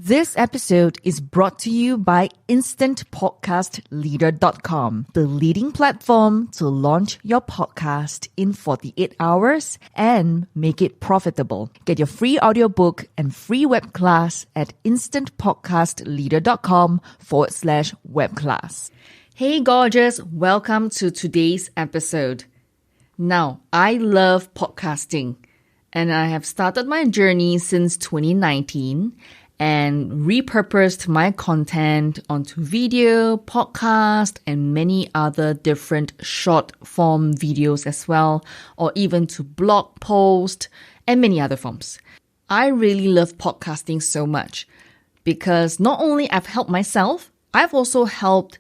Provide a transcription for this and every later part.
This episode is brought to you by InstantPodcastLeader.com, the leading platform to launch your podcast in 48 hours and make it profitable. Get your free audiobook and free web class at InstantPodcastLeader.com/web class. Hey gorgeous, welcome to today's episode. Now, I love podcasting and I have started my journey since 2019 and repurposed my content onto video, podcast, and many other different short form videos as well, or even to blog post and many other forms. I really love podcasting so much because not only I've helped myself, I've also helped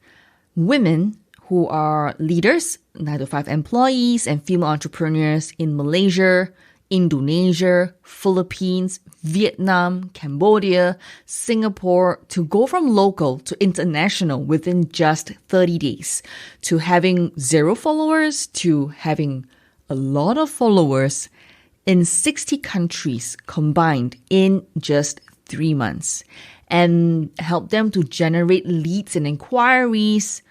women who are leaders, 9-to-5 employees, and female entrepreneurs in Malaysia, Indonesia, Philippines, Vietnam, Cambodia, Singapore to go from local to international within just 30 days, to having 0 followers to having a lot of followers in 60 countries combined in just 3 months, and help them to generate leads and inquiries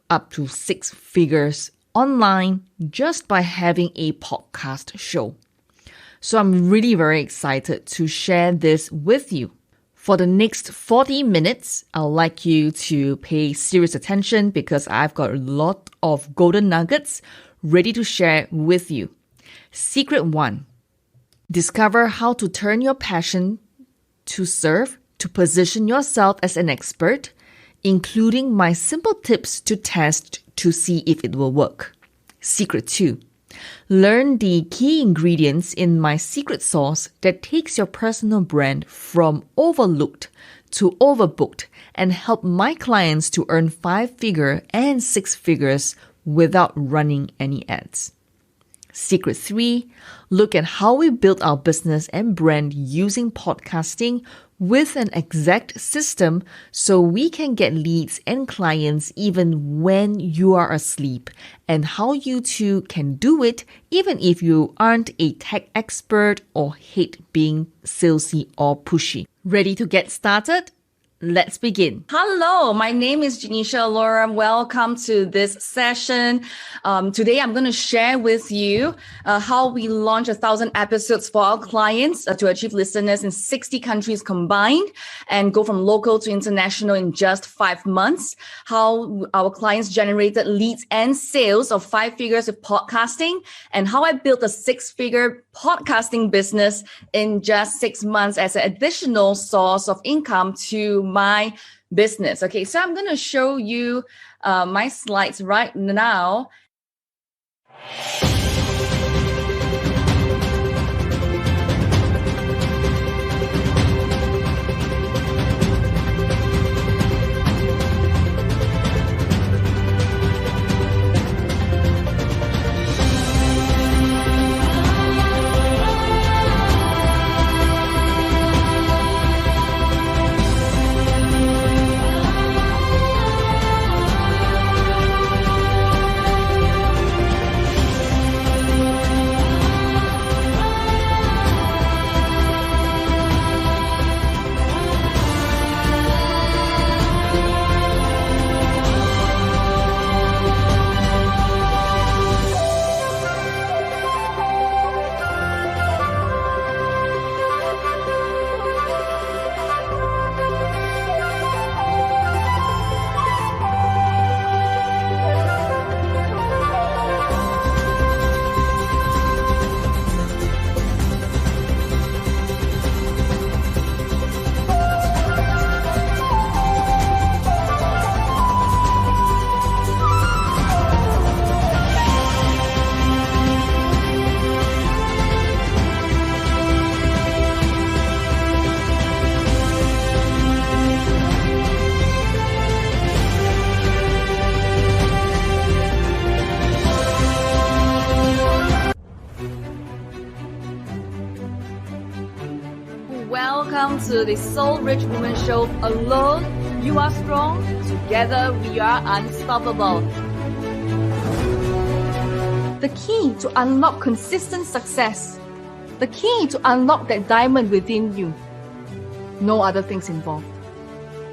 up to 6 figures online just by having a podcast show. So I'm really very excited to share this with you. For the next 40 minutes, I'd like you to pay serious attention because I've got a lot of golden nuggets ready to share with you. Secret 1. Discover how to turn your passion to serve, to position yourself as an expert, including my simple tips to test to see if it will work. Secret 2. Learn the key ingredients in my secret sauce that takes your personal brand from overlooked to overbooked and help my clients to earn 5-figure and 6 figures without running any ads. Secret 3. Look at how we built our business and brand using podcasting with an exact system so we can get leads and clients even when you are asleep, and how you too can do it even if you aren't a tech expert or hate being salesy or pushy. Ready to get started? Let's begin. Hello, my name is Janisha Laura. Welcome to this session. Today, I'm going to share with you how we launch 1,000 episodes for our clients to achieve listeners in 60 countries combined and go from local to international in just 5 months. How our clients generated leads and sales of 5 figures with podcasting, and how I built a 6-figure podcasting business in just 6 months as an additional source of income to my business. Okay, so I'm going to show you my slides right now. Welcome to the Soul Rich Woman Show. Alone, you are strong. Together, we are unstoppable. The key to unlock consistent success. The key to unlock that diamond within you No other things involved.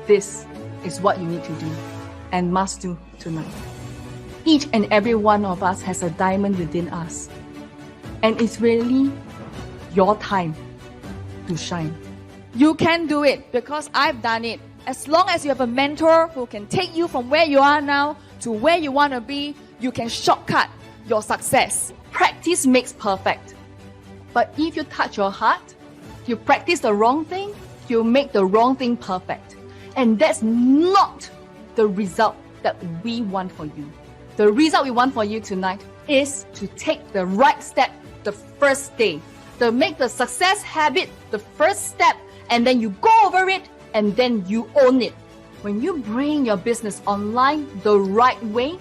This is what you need to do and must do tonight. Each and every one of us has a diamond within us. And it's really your time to shine. You can do it because I've done it. As long as you have a mentor who can take you from where you are now to where you want to be, you can shortcut your success. Practice makes perfect. But if you touch your heart, you practice the wrong thing, you make the wrong thing perfect. And that's not the result that we want for you. The result we want for you tonight is to take the right step the first day, to make the success habit the first step, and then you go over it, and then you own it. When you bring your business online the right way,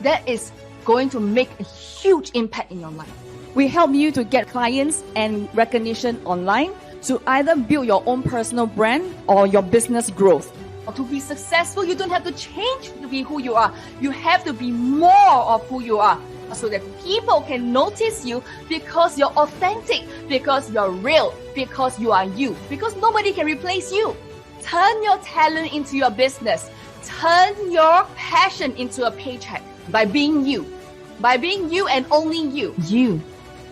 that is going to make a huge impact in your life. We help you to get clients and recognition online to either build your own personal brand or your business growth. To be successful, you don't have to change to be who you are. You have to be more of who you are so that people can notice you because you're authentic, because you're real, because you are you, because nobody can replace you. Turn your talent into your business. Turn your passion into a paycheck by being you. By being you and only you. You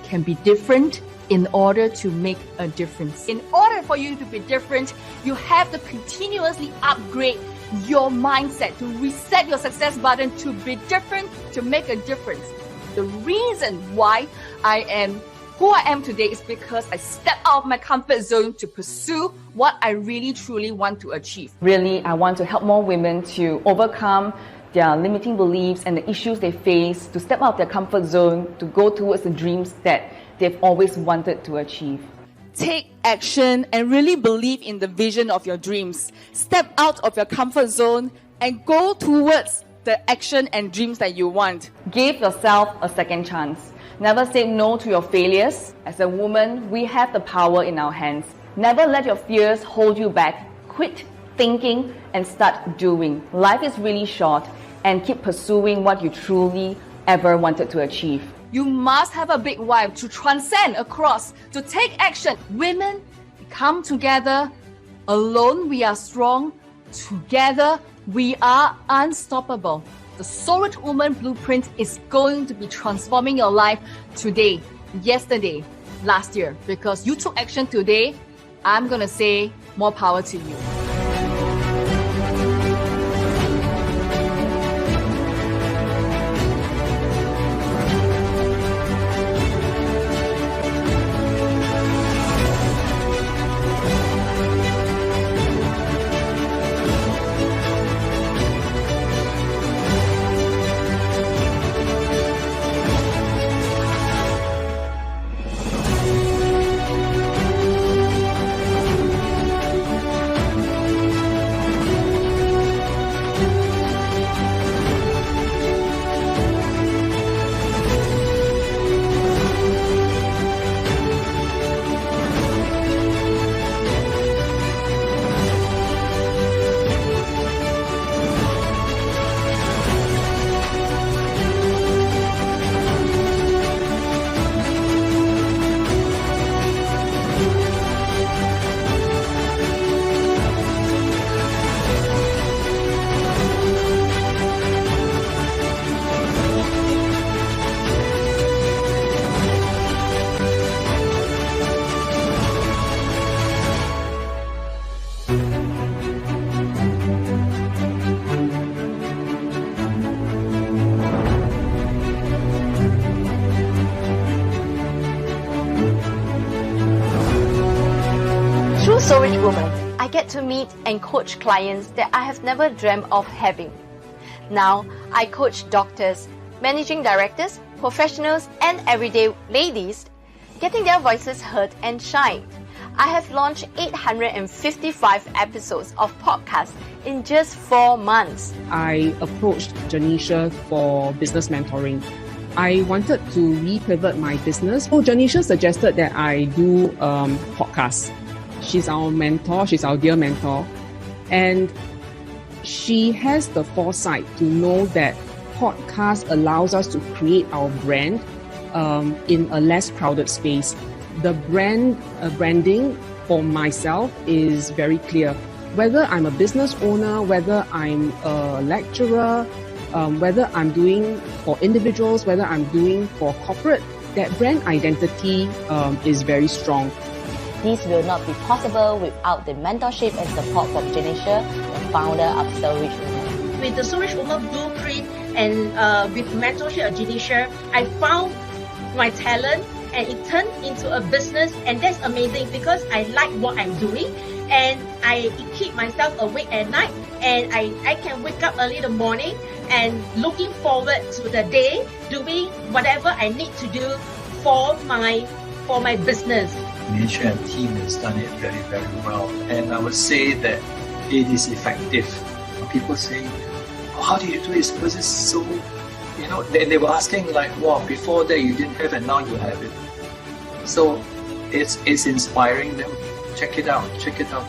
can be different in order to make a difference. In order for you to be different, you have to continuously upgrade your mindset, to reset your success button, to be different, to make a difference. The reason why I am who I am today is because I stepped out of my comfort zone to pursue what I really truly want to achieve. Really, I want to help more women to overcome their limiting beliefs and the issues they face, to step out of their comfort zone, to go towards the dreams that they've always wanted to achieve. Take action and really believe in the vision of your dreams. Step out of your comfort zone and go towards the action and dreams that you want. Give yourself a second chance. Never say no to your failures. As a woman, we have the power in our hands. Never let your fears hold you back. Quit thinking and start doing. Life is really short, and keep pursuing what you truly ever wanted to achieve. You must have a big why to transcend across, to take action. Women, come together. Alone, we are strong. Together, we are unstoppable. The Soul Rich Woman Blueprint is going to be transforming your life today, yesterday, last year. Because you took action today, I'm going to say more power to you. Through Soul Rich Woman, I get to meet and coach clients that I have never dreamt of having. Now, I coach doctors, managing directors, professionals, and everyday ladies, getting their voices heard and shine. I have launched 855 episodes of podcasts in just 4 months. I approached Janisha for business mentoring. I wanted to repivot my business. So Janisha suggested that I do podcasts. She's our mentor. She's our dear mentor. And she has the foresight to know that podcast allows us to create our brand in a less crowded space. The branding for myself is very clear. Whether I'm a business owner, whether I'm a lecturer, whether I'm doing for individuals, whether I'm doing for corporate, that brand identity is very strong. This will not be possible without the mentorship and support from Janisha, the founder of So Rich Woman. With the So Rich Woman blueprint and with mentorship of Janisha, I found my talent and it turned into a business, and that's amazing because I like what I'm doing and I keep myself awake at night, and I can wake up early in the morning and looking forward to the day, doing whatever I need to do for my business. Malaysia and team has done it very, very well, and I would say that it is effective. People say, oh, how do you do it? Because it's so, they were asking like, wow, before that you didn't have it, now you have it. So it's inspiring them. Check it out, check out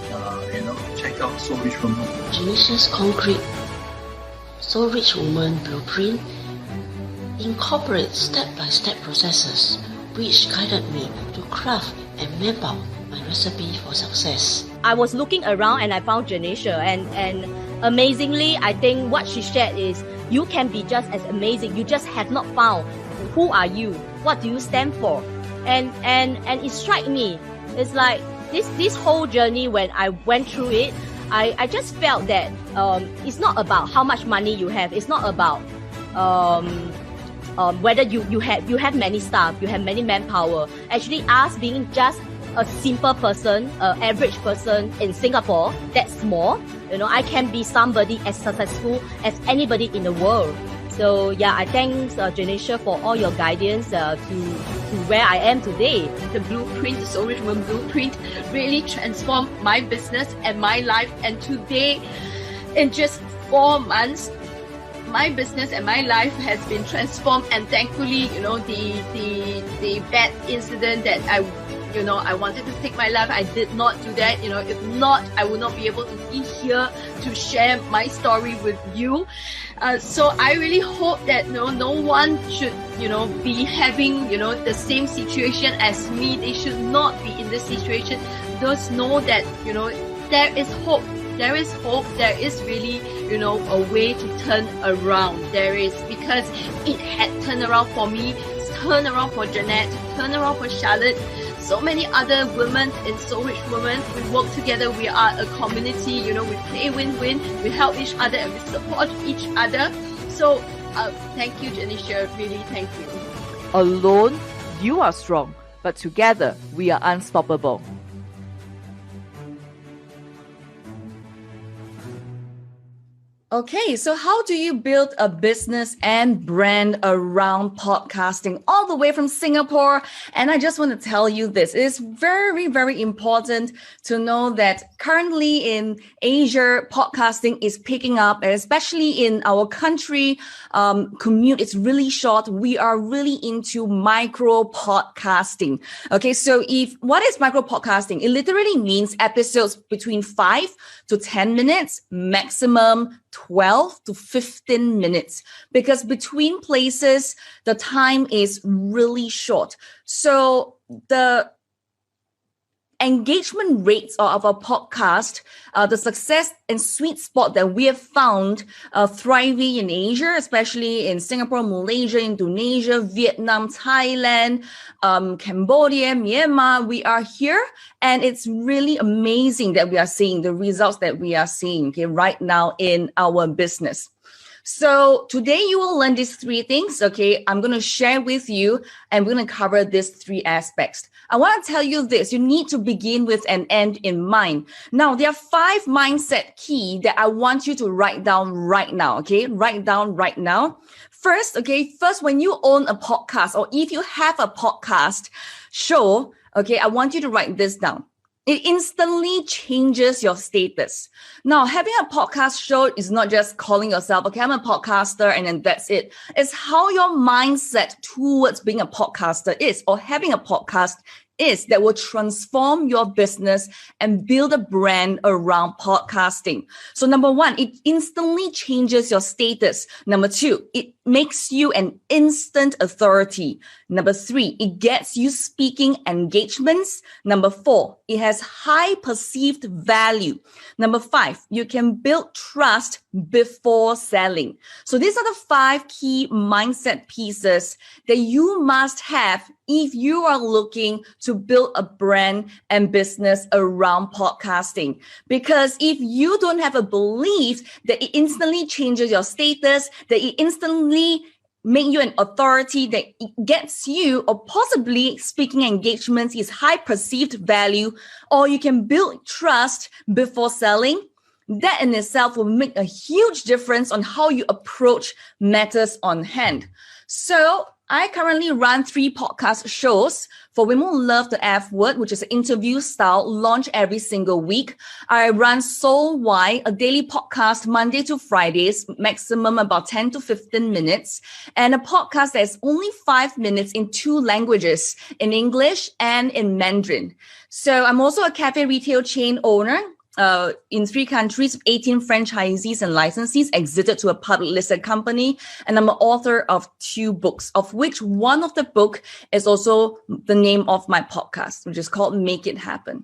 So Rich Woman. Janisha's concrete So Rich Woman blueprint incorporates step-by-step processes which guided me to craft and map out my recipe for success. I was looking around and I found Janisha, and amazingly, I think what she shared is you can be just as amazing. You just have not found who are you, what do you stand for, and it struck me. It's like this whole journey when I went through it, I just felt that it's not about how much money you have. It's not about whether you have many staff, you have many manpower. Actually, us being just a simple person, average person in Singapore, that's small. I can be somebody as successful as anybody in the world. So yeah, I thank Janisha for all your guidance to where I am today. The blueprint, the So Rich Woman blueprint, really transformed my business and my life. And today, in just 4 months, my business and my life has been transformed. And thankfully, the bad incident that I wanted to take my life, I did not do that. If not, I would not be able to be here to share my story with you. So I really hope that no one should, be having, the same situation as me. They should not be in this situation. Just know that, there is hope. There is hope. There is really, a way to turn around. There is, because it had turned around for me, turned around for Jeanette, turned around for Charlotte. So many other women in So Rich Women. We work together. We are a community. We play win-win. We help each other and we support each other. So thank you, Janisha. Really, thank you. Alone, you are strong, but together, we are unstoppable. Okay, so how do you build a business and brand around podcasting all the way from Singapore? And I just want to tell you this. It is very, very important to know that currently in Asia, podcasting is picking up, and especially in our country, commute is really short. We are really into micro podcasting. Okay, so what is micro podcasting? It literally means episodes between 5 to 10 minutes, maximum 12 to 15 minutes, because between places, the time is really short. So the engagement rates of our podcast, the success and sweet spot that we have found thriving in Asia, especially in Singapore, Malaysia, Indonesia, Vietnam, Thailand, Cambodia, Myanmar. We are here, and it's really amazing that we are seeing the results that we are seeing right now in our business. So today you will learn these 3 things. Okay, I'm going to share with you, and we're going to cover these 3 aspects. I want to tell you this. You need to begin with an end in mind. Now, there are 5 mindset key that I want you to write down right now. Okay, write down right now. First, when you own a podcast, or if you have a podcast show, I want you to write this down. It instantly changes your status. Now, having a podcast show is not just calling yourself, I'm a podcaster, and then that's it. It's how your mindset towards being a podcaster is, or having a podcast is that will transform your business and build a brand around podcasting. So number one, it instantly changes your status. Number two, it makes you an instant authority. Number three, it gets you speaking engagements. Number four, it has high perceived value. Number five, you can build trust before selling. So these are the 5 key mindset pieces that you must have if you are looking to build a brand and business around podcasting. Because if you don't have a belief that it instantly changes your status, that it instantly make you an authority, that it gets you, or possibly speaking engagements is high perceived value, or you can build trust before selling, that in itself will make a huge difference on how you approach matters on hand. So I currently run 3 podcast shows for women who love the F word, which is an interview style, launch every single week. I run Soul Why, a daily podcast Monday to Fridays, maximum about 10 to 15 minutes, and a podcast that is only 5 minutes in 2 languages, in English and in Mandarin. So I'm also a cafe retail chain owner in 3 countries, 18 franchisees and licensees, exited to a public listed company. And I'm an author of 2 books, of which one of the book is also the name of my podcast, which is called Make It Happen.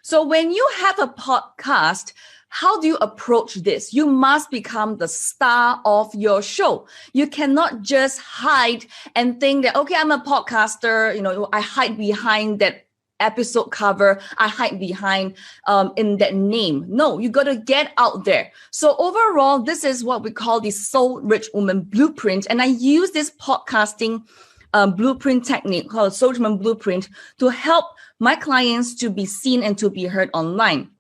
So when you have a podcast, how do you approach this? You must become the star of your show. You cannot just hide and think that, okay, I'm a podcaster, I hide behind that episode cover, I hide behind in that name. No, you got to get out there. So overall, this is what we call the Soul Rich Woman Blueprint. And I use this podcasting blueprint technique called Soul Rich Woman Blueprint to help my clients to be seen and to be heard online.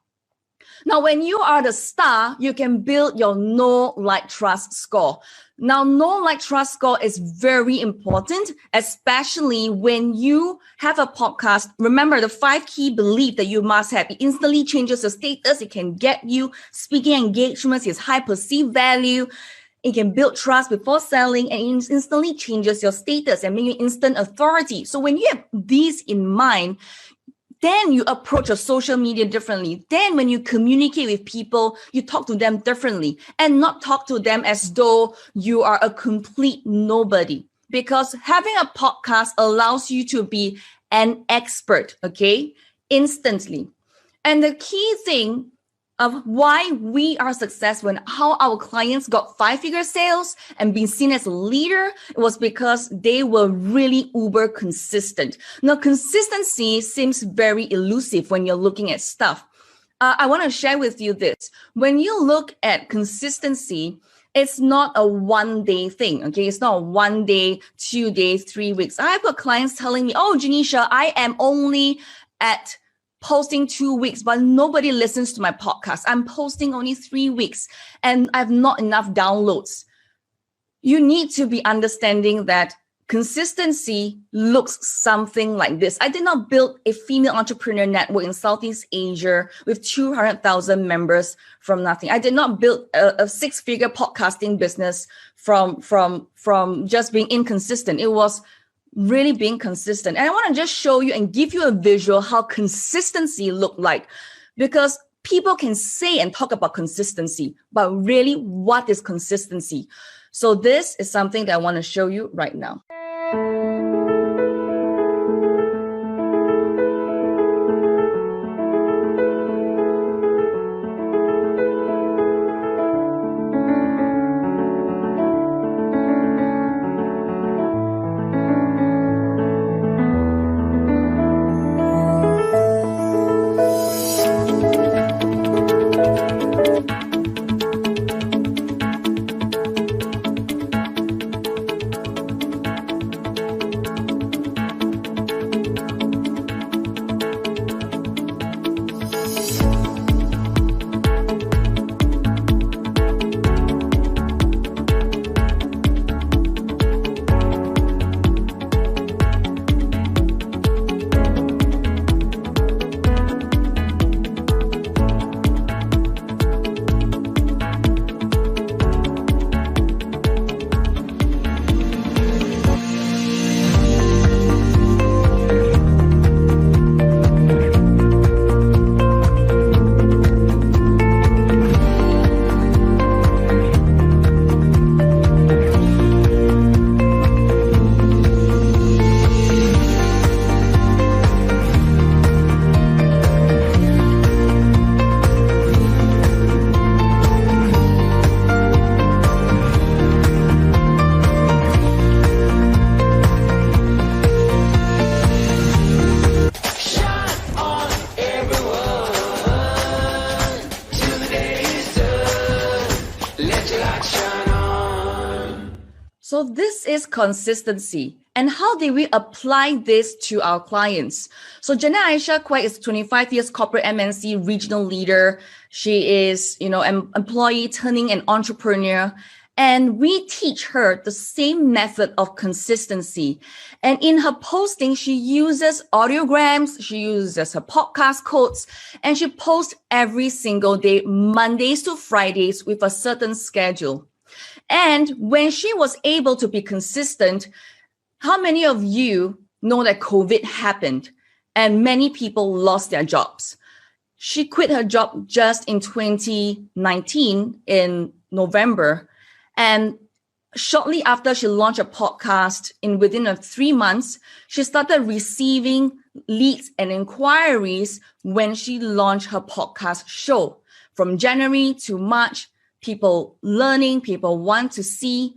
Now, when you are the star, you can build your know, like, trust score. Now, know, like, trust score is very important, especially when you have a podcast. Remember the 5 key beliefs that you must have. It instantly changes your status. It can get you speaking engagements. It's high perceived value. It can build trust before selling, and it instantly changes your status and make you instant authority. So when you have these in mind, then you approach your social media differently. Then when you communicate with people, you talk to them differently and not talk to them as though you are a complete nobody. Because having a podcast allows you to be an expert, okay, instantly. And the key thing of why we are successful and how our clients got 5-figure sales and being seen as a leader, it was because they were really uber consistent. Now, consistency seems very elusive when you're looking at stuff. I want to share with you this. When you look at consistency, it's not a one-day thing, okay? It's not a 1 day, 2 days, 3 weeks. I've got clients telling me, oh, Janisha, I am only at posting 2 weeks, but nobody listens to my podcast. I'm posting only 3 weeks and I have not enough downloads. You need to be understanding that consistency looks something like this. I did not build a female entrepreneur network in Southeast Asia with 200,000 members from nothing. I did not build a 6-figure podcasting business from just being inconsistent. It was really being consistent. And I want to just show you and give you a visual how consistency look like, because people can say and talk about consistency, but really, what is consistency? So this is something that I want to show you right now. So this is consistency. And how do we apply this to our clients? So Jeanette Aisha Quay is 25 years corporate MNC regional leader. She is, an employee turning an entrepreneur. And we teach her the same method of consistency. And in her posting, she uses audiograms, she uses her podcast quotes, and she posts every single day, Mondays to Fridays, with a certain schedule. And when she was able to be consistent, how many of you know that COVID happened and many people lost their jobs? She quit her job just in 2019 in November. And shortly after she launched a podcast, within 3 months, she started receiving leads and inquiries when she launched her podcast show. From January to March, people learning, people want to see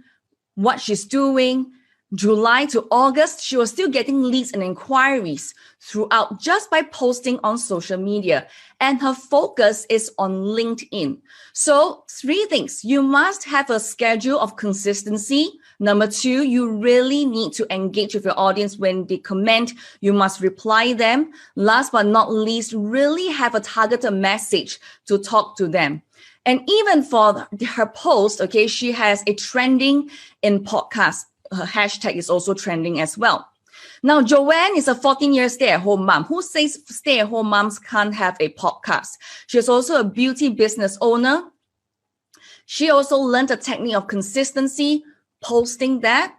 what she's doing. July to August, she was still getting leads and inquiries throughout just by posting on social media. And her focus is on LinkedIn. So 3 things. You must have a schedule of consistency. Number 2, you really need to engage with your audience when they comment. You must reply them. Last but not least, really have a targeted message to talk to them. And even for her post, okay, she has a trending in podcast. Her hashtag is also trending as well. Now, Joanne is a 14-year stay-at-home mom. Who says stay-at-home moms can't have a podcast? She's also a beauty business owner. She also learned a technique of consistency, posting that,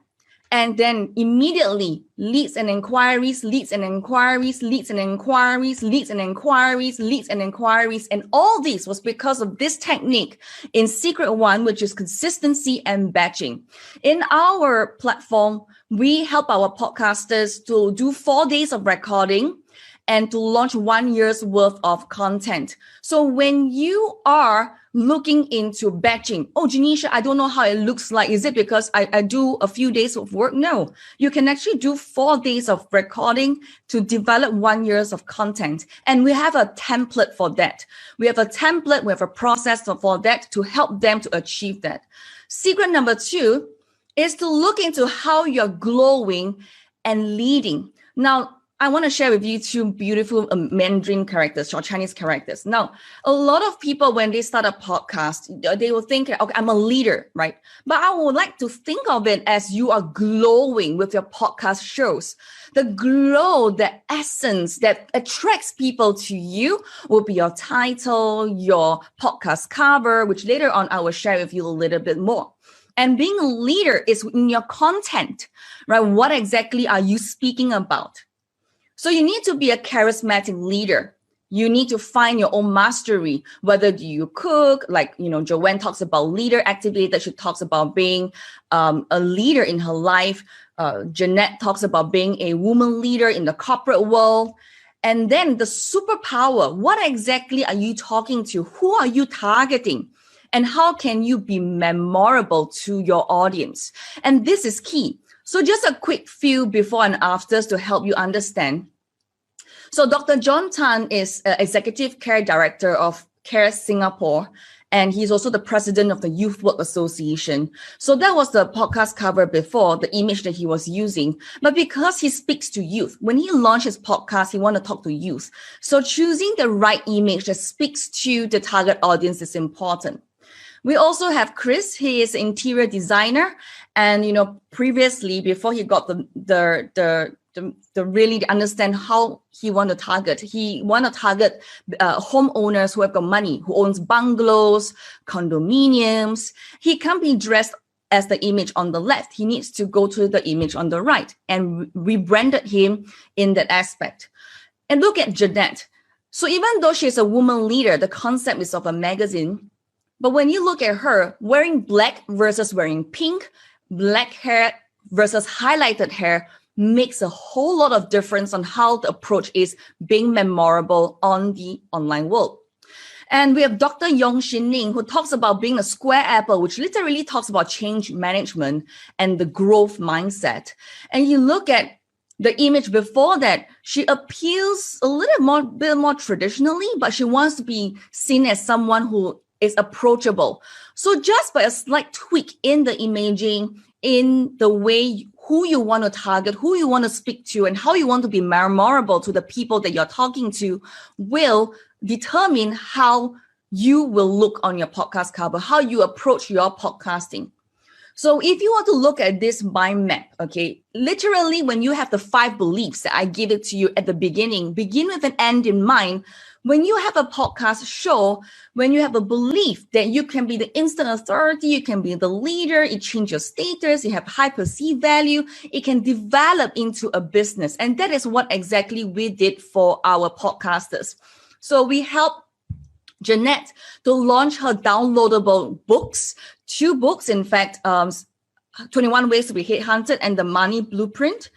and then immediately leads and inquiries, leads and inquiries, leads and inquiries, leads and inquiries, leads and inquiries. And all this was because of this technique in Secret 1, which is consistency and batching. In our platform, we help our podcasters to do 4 days of recording and to launch 1 year's worth of content. So when you are looking into batching, oh, Janisha, I don't know how it looks like. Is it because I do a few days of work? No, you can actually do 4 days of recording to develop 1 year's of content. And we have a template for that. We have a template, we have a process for that to help them to achieve that. Secret number 2 is to look into how you're glowing and leading. Now, I want to share with you 2 beautiful Mandarin characters or Chinese characters. Now, a lot of people, when they start a podcast, they will think, okay, I'm a leader, right? But I would like to think of it as you are glowing with your podcast shows. The glow, the essence that attracts people to you will be your title, your podcast cover, which later on I will share with you a little bit more. And being a leader is in your content, right? What exactly are you speaking about? So you need to be a charismatic leader. You need to find your own mastery. Whether you cook, like, Joanne talks about leader activated. She talks about being a leader in her life. Jeanette talks about being a woman leader in the corporate world. And then the superpower, what exactly are you talking to? Who are you targeting? And how can you be memorable to your audience? And this is key. So just a quick few before and afters to help you understand. So Dr. John Tan is Executive Care Director of CARE Singapore, and he's also the president of the Youth Work Association. So that was the podcast cover before, the image that he was using. But because he speaks to youth, when he launched his podcast, he wanted to talk to youth. So choosing the right image that speaks to the target audience is important. We also have Chris. He is an interior designer. And, previously, before he got the really understand how he want to target, homeowners who have got money, who owns bungalows, condominiums. He can't be dressed as the image on the left. He needs to go to the image on the right, and we branded him in that aspect. And look at Jeanette. So even though she's a woman leader, the concept is of a magazine. But when you look at her wearing black versus wearing pink, black hair versus highlighted hair makes a whole lot of difference on how the approach is being memorable on the online world. And we have Dr. Yong Shin Ning, who talks about being a square apple, which literally talks about change management and the growth mindset. And you look at the image before that, she appeals a little bit more traditionally, but she wants to be seen as someone who is approachable. So just by a slight tweak in the imaging, in the way who you want to target, who you want to speak to, and how you want to be memorable to the people that you're talking to will determine how you will look on your podcast cover, how you approach your podcasting. So if you want to look at this mind map, okay, literally when you have the 5 beliefs that I give it to you at the beginning, begin with an end in mind. When you have a podcast show, when you have a belief that you can be the instant authority, you can be the leader, it changes your status, you have high perceived value, it can develop into a business. And that is what exactly we did for our podcasters. So we helped Jeanette to launch her downloadable books, 2 books, in fact, 21 Ways to be Headhunted and The Money Blueprint.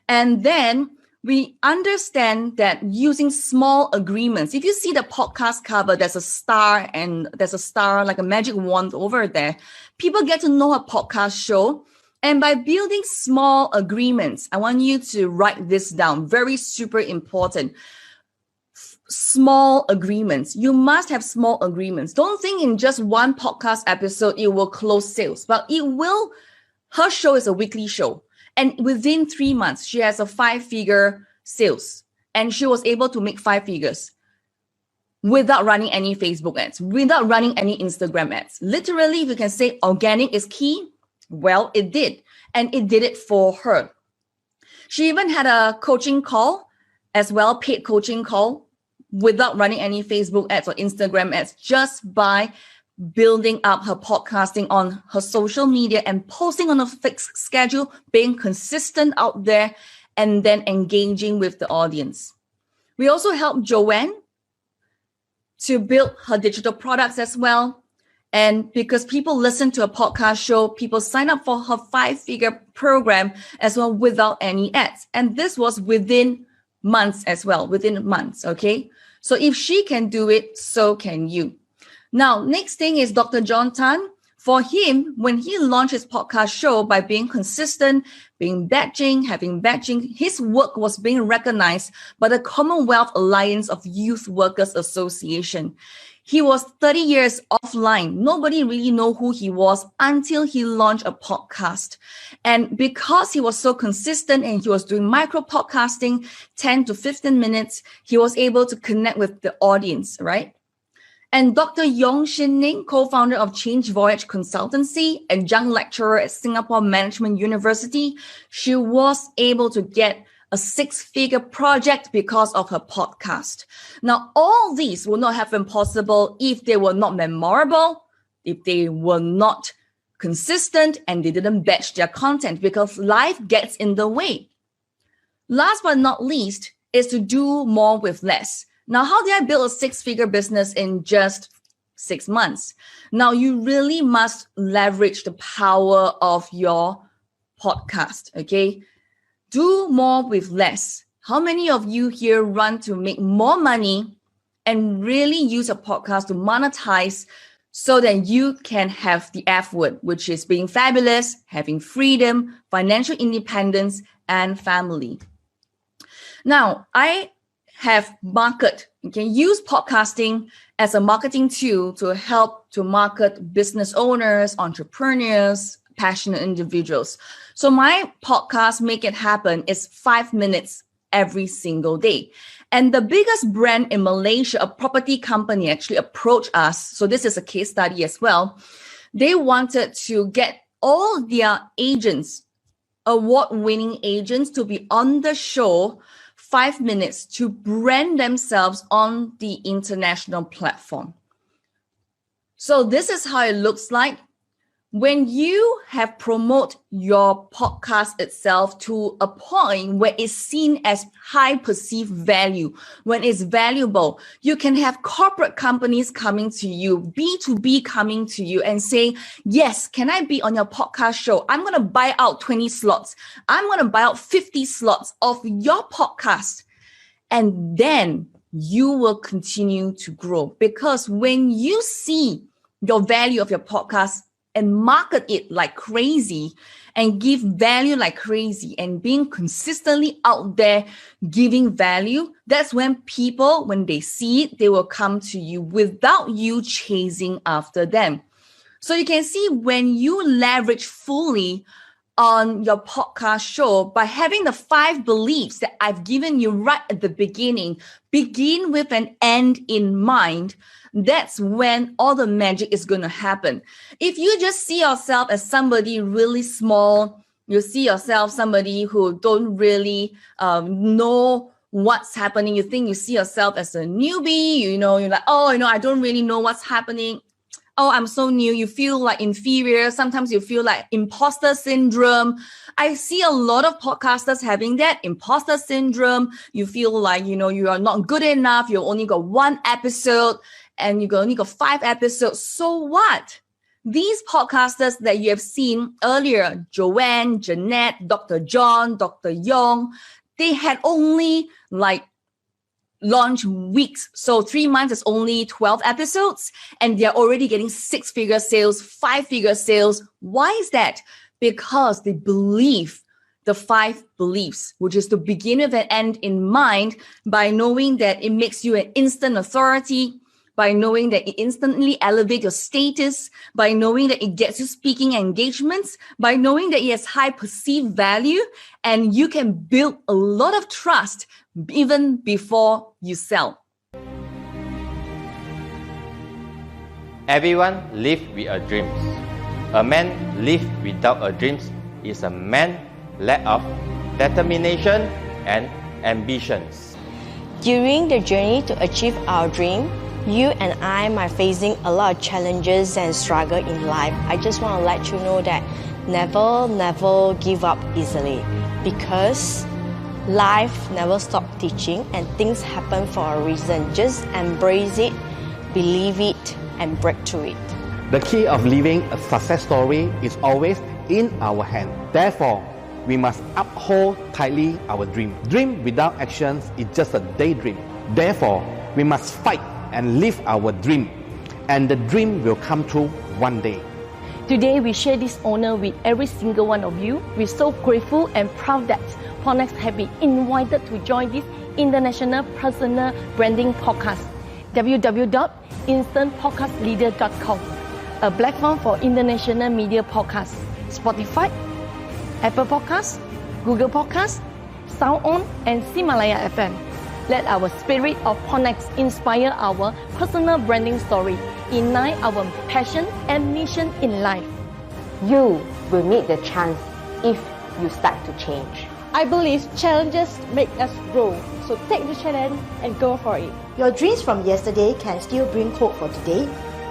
And then we understand that using small agreements, if you see the podcast cover, there's a star like a magic wand over there. People get to know a podcast show. And by building small agreements, I want you to write this down. Very super important. Small agreements. You must have small agreements. Don't think in just one podcast episode, it will close sales, but it will. Her show is a weekly show. And within 3 months, she has a 5-figure sales. And she was able to make 5 figures without running any Facebook ads, without running any Instagram ads. Literally, if you can say organic is key, well, it did. And it did it for her. She even had a coaching call as well, paid coaching call, without running any Facebook ads or Instagram ads, just by building up her podcasting on her social media and posting on a fixed schedule, being consistent out there, and then engaging with the audience. We also helped Joanne to build her digital products as well. And because people listen to a podcast show, people sign up for her 5-figure program as well without any ads. And this was within months as well, within months, okay? So if she can do it, so can you. Now, next thing is Dr. John Tan. For him, when he launched his podcast show by being consistent, having badging, his work was being recognized by the Commonwealth Alliance of Youth Workers Association. He was 30 years offline. Nobody really knew who he was until he launched a podcast. And because he was so consistent and he was doing micro podcasting, 10 to 15 minutes, he was able to connect with the audience, right? And Dr. Yong Shin Ning, co-founder of Change Voyage Consultancy and young lecturer at Singapore Management University, she was able to get a 6-figure project because of her podcast. Now, all these would not have been possible if they were not memorable, if they were not consistent, and they didn't batch their content, because life gets in the way. Last but not least is to do more with less. Now, how did I build a 6-figure business in just 6 months? Now, you really must leverage the power of your podcast, okay? Do more with less. How many of you here run to make more money and really use a podcast to monetize so that you can have the F word, which is being fabulous, having freedom, financial independence, and family? Now, I have use podcasting as a marketing tool to help to market business owners, entrepreneurs, passionate individuals. So my podcast, Make It Happen, is 5 minutes every single day. And the biggest brand in Malaysia, a property company, actually approached us. So this is a case study as well. They wanted to get all their agents, award-winning agents, to be on the show 5 minutes to brand themselves on the international platform. So this is how it looks like. When you have promoted your podcast itself to a point where it's seen as high perceived value, when it's valuable, you can have corporate companies coming to you, B2B coming to you and say, yes, can I be on your podcast show? I'm going to buy out 20 slots. I'm going to buy out 50 slots of your podcast. And then you will continue to grow, because when you see your value of your podcast and market it like crazy, and give value like crazy and being consistently out there giving value, that's when people, when they see it, they will come to you without you chasing after them. So you can see when you leverage fully on your podcast show by having the 5 beliefs that I've given you right at the beginning, begin with an end in mind, that's when all the magic is going to happen. If you just see yourself as somebody really small, you see yourself somebody who don't really know what's happening, you see yourself as a newbie, you're like, I don't really know what's happening. Oh, I'm so new. You feel like inferior. Sometimes you feel like imposter syndrome. I see a lot of podcasters having that imposter syndrome. You feel like, you are not good enough. You only got 1 episode and you only got 5 episodes. So what? These podcasters that you have seen earlier, Joanne, Jeanette, Dr. John, Dr. Yong, they had only launch weeks. So 3 months is only 12 episodes and they're already getting 6-figure sales, 5-figure sales. Why is that? Because they believe the 5 beliefs, which is to begin with and end in mind by knowing that it makes you an instant authority, by knowing that it instantly elevates your status, by knowing that it gets you speaking engagements, by knowing that it has high perceived value, and you can build a lot of trust even before you sell. Everyone lives with a dream. A man live without a dream is a man lack of determination and ambitions. During the journey to achieve our dream, you and I might facing a lot of challenges and struggle in life. I just want to let you know that never give up easily, because life never stops teaching and things happen for a reason. Just embrace it, believe it, and break through it. The key of living a success story is always in our hand. Therefore, we must uphold tightly our dream. Dream without actions is just a daydream. Therefore, we must fight and live our dream, and the dream will come true one day. Today, we share this honor with every single one of you. We're so grateful and proud that Ponex have been invited to join this International Personal Branding Podcast. www.instantpodcastleader.com, a platform for international media podcasts. Spotify, Apple Podcasts, Google Podcasts, SoundOn, and Himalaya FM. Let our spirit of Ponex inspire our personal branding story, ignite our passion and mission in life. You will meet the chance if you start to change. I believe challenges make us grow, so take the challenge and go for it. Your dreams from yesterday can still bring hope for today,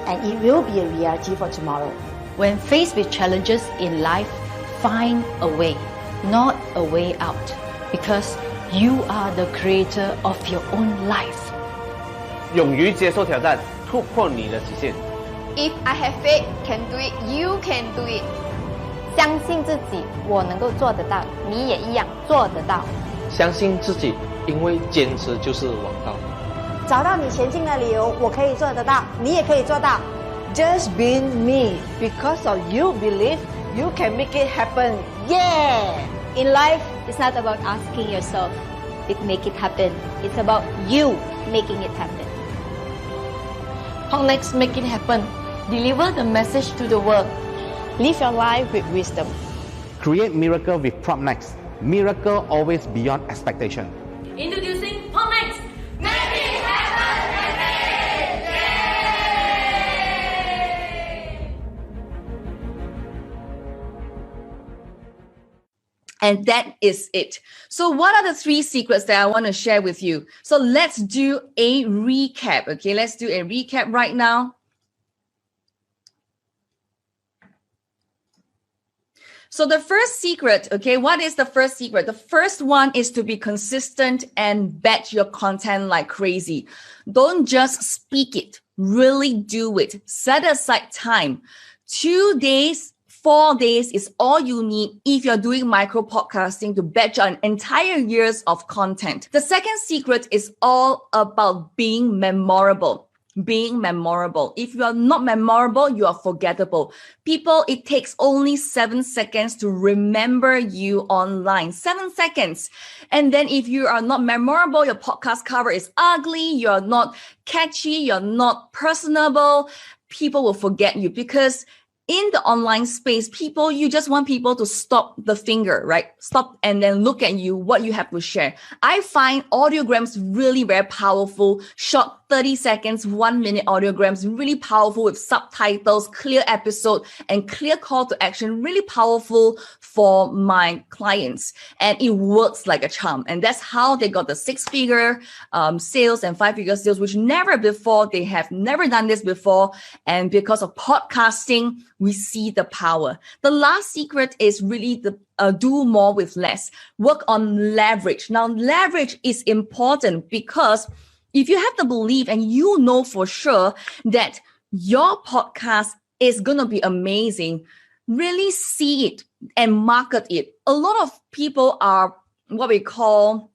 and it will be a reality for tomorrow. When faced with challenges in life, find a way, not a way out, because you are the creator of your own life. 勇于接受挑战，突破你的极限。 If I have faith, can do it, you can do it. 相信自己，我能够做得到，你也一样做得到。相信自己，因为坚持就是王道。找到你前进的理由，我可以做得到，你也可以做到。Just be me, because of you believe you can make it happen. Yeah! In life, it's not about asking yourself to make it happen. It's about you making it happen. Ponex make it happen. Deliver the message to the world. Live your life with wisdom. Create miracle with Propnex. Miracle always beyond expectation. Introducing Ponex. Make it happen, And that is it. So what are the 3 secrets that I want to share with you? So let's do a recap. Okay, let's do a recap right now. So the first secret, okay, what is the first secret? The first one is to be consistent and batch your content like crazy. Don't just speak it, really do it. Set aside time. 2 days, 4 days is all you need if you're doing micro podcasting to batch an entire years of content. The second secret is all about being memorable. being memorable. If you are not memorable, you are forgettable. People, it takes only 7 seconds to remember you online. 7 seconds. And then if you are not memorable, your podcast cover is ugly, you're not catchy, you're not personable, people will forget you, because in the online space, you just want people to stop the finger, right? Stop and then look at you, what you have to share. I find audiograms really very powerful, short 30 seconds, 1 minute audiograms, really powerful with subtitles, clear episode, and clear call to action, really powerful for my clients. And it works like a charm. And that's how they got the 6-figure sales and 5-figure sales, which never before, they have never done this before. And because of podcasting, we see the power. The last secret is really the do more with less. Work on leverage. Now, leverage is important because if you have the belief and you know for sure that your podcast is going to be amazing, really see it and market it. A lot of people are what we call,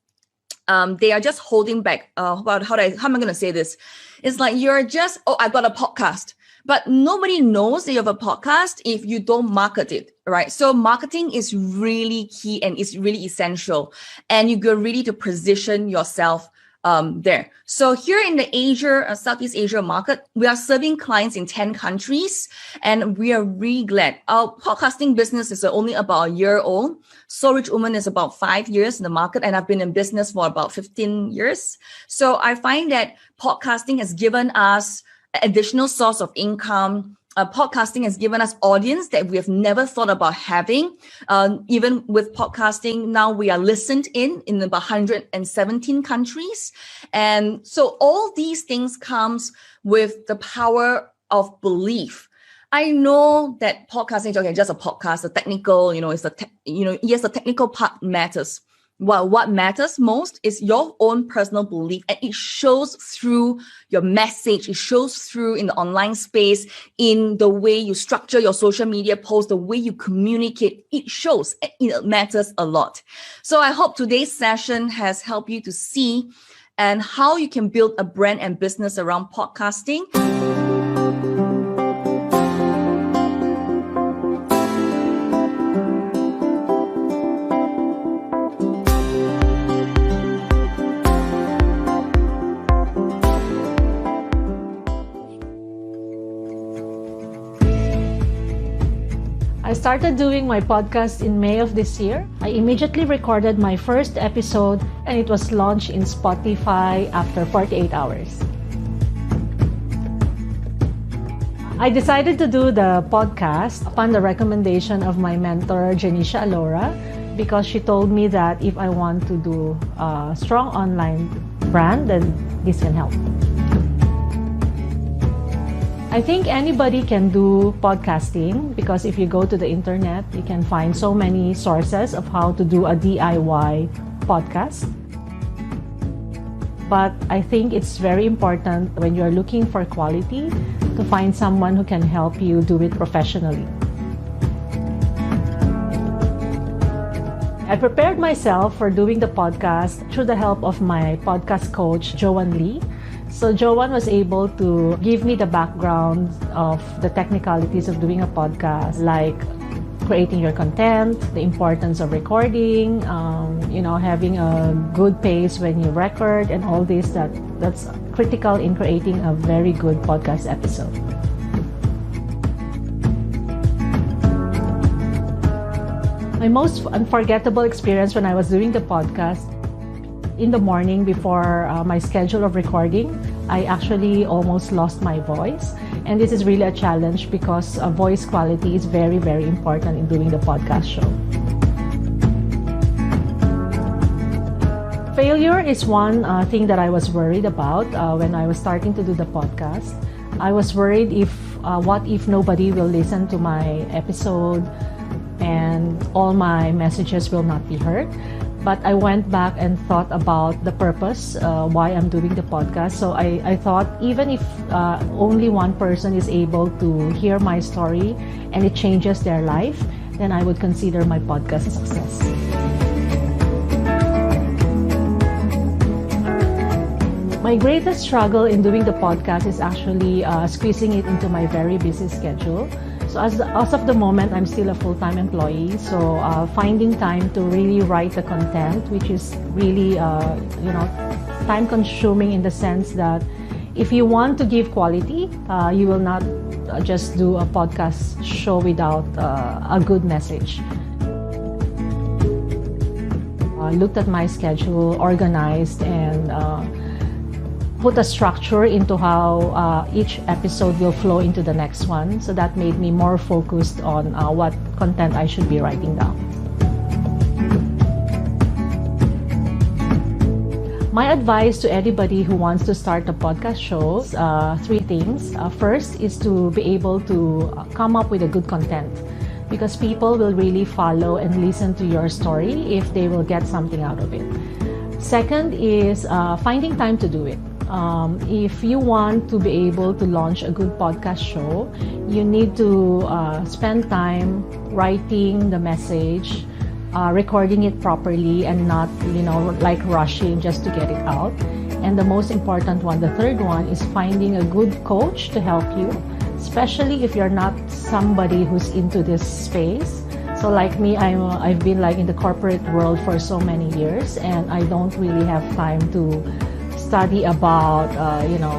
they are just holding back. How am I going to say this? It's like you're just, I've got a podcast. But nobody knows that you have a podcast if you don't market it, right? So marketing is really key and it's really essential. And you're ready to position yourself there. So here in the Asia, Southeast Asia market, we are serving clients in 10 countries, and we are really glad. Our podcasting business is only about a year old. So Rich Woman is about 5 years in the market, and I've been in business for about 15 years. So I find that podcasting has given us additional source of income. Podcasting has given us audience that we have never thought about having. Even with podcasting, now we are listened in about 117 countries. And so all these things comes with the power of belief. I know that podcasting is okay, just a podcast, the technical, yes, the technical part matters. Well, what matters most is your own personal belief, and it shows through your message. It shows through in the online space, in the way you structure your social media posts, the way you communicate. It shows. It matters a lot. So I hope today's session has helped you to see and how you can build a brand and business around podcasting. I started doing my podcast in May of this year. I immediately recorded my first episode and it was launched in Spotify after 48 hours. I decided to do the podcast upon the recommendation of my mentor, Janisha Alora, because she told me that if I want to do a strong online brand, then this can help. I think anybody can do podcasting because if you go to the internet, you can find so many sources of how to do a DIY podcast. But I think it's very important when you're looking for quality to find someone who can help you do it professionally. I prepared myself for doing the podcast through the help of my podcast coach, Joanne Lee. So Joanne was able to give me the background of the technicalities of doing a podcast, like creating your content, the importance of recording, having a good pace when you record, and all this that's critical in creating a very good podcast episode. My most unforgettable experience when I was doing the podcast, in the morning before my schedule of recording, I actually almost lost my voice. And this is really a challenge because voice quality is very, very important in doing the podcast show. Failure is one thing that I was worried about when I was starting to do the podcast. I was worried what if nobody will listen to my episode and all my messages will not be heard. But I went back and thought about the purpose, why I'm doing the podcast. So I thought even if only one person is able to hear my story and it changes their life, then I would consider my podcast a success. My greatest struggle in doing the podcast is actually squeezing it into my very busy schedule. So as of the moment, I'm still a full-time employee. So finding time to really write the content, which is really, time-consuming in the sense that if you want to give quality, you will not just do a podcast show without a good message. I looked at my schedule, organized, and put a structure into how each episode will flow into the next one. So that made me more focused on what content I should be writing down. My advice to anybody who wants to start a podcast show, 3 things. First is to be able to come up with a good content, because people will really follow and listen to your story if they will get something out of it. Second is finding time to do it. If you want to be able to launch a good podcast show, you need to spend time writing the message, recording it properly, and not, like rushing just to get it out. And the most important one, the third one, is finding a good coach to help you, especially if you're not somebody who's into this space. So like me, I've been like in the corporate world for so many years, and I don't really have time to study about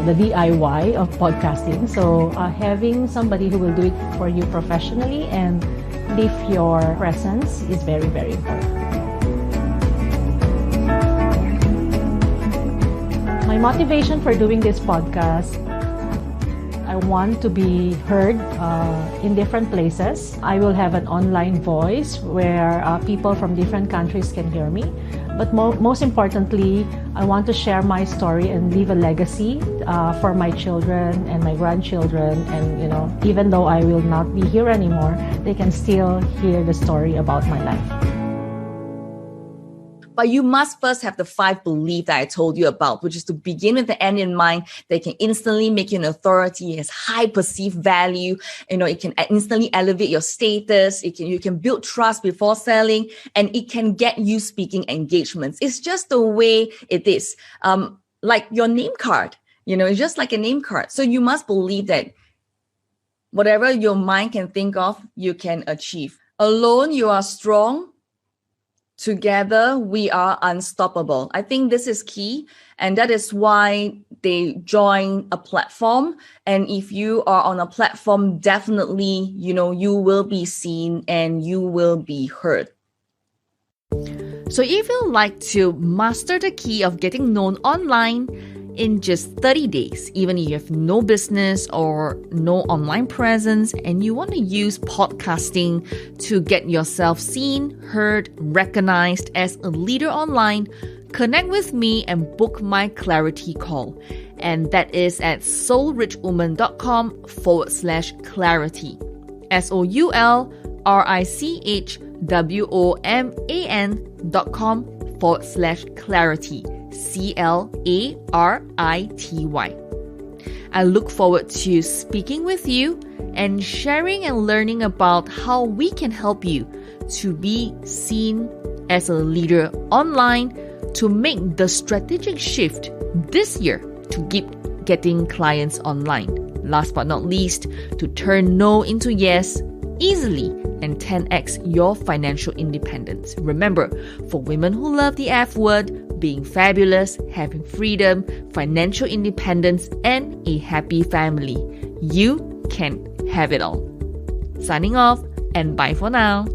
the DIY of podcasting. So having somebody who will do it for you professionally and leave your presence is very, very important. My motivation for doing this podcast, I want to be heard in different places. I will have an online voice where people from different countries can hear me. But most importantly, I want to share my story and leave a legacy for my children and my grandchildren. And, even though I will not be here anymore, they can still hear the story about my life. But you must first have the 5 beliefs that I told you about, which is to begin with the end in mind. They can instantly make you an authority. It has high perceived value. It can instantly elevate your status. You can build trust before selling, and it can get you speaking engagements. It's just the way it is. Like your name card, it's just like a name card. So you must believe that whatever your mind can think of, you can achieve. Alone, you are strong. Together, we are unstoppable. I think this is key, and that is why they join a platform. And if you are on a platform, definitely, you will be seen and you will be heard. So if you'd like to master the key of getting known online in just 30 days, even if you have no business or no online presence, and you want to use podcasting to get yourself seen, heard, recognized as a leader online, connect with me and book my clarity call. And that is at soulrichwoman.com/clarity. soulrichwoman.com/clarity. CLARITY. I look forward to speaking with you and sharing and learning about how we can help you to be seen as a leader online, to make the strategic shift this year to keep getting clients online. Last but not least, to turn no into yes easily and 10x your financial independence. Remember, for women who love the F word, being fabulous, having freedom, financial independence, and a happy family, you can have it all. Signing off, and bye for now.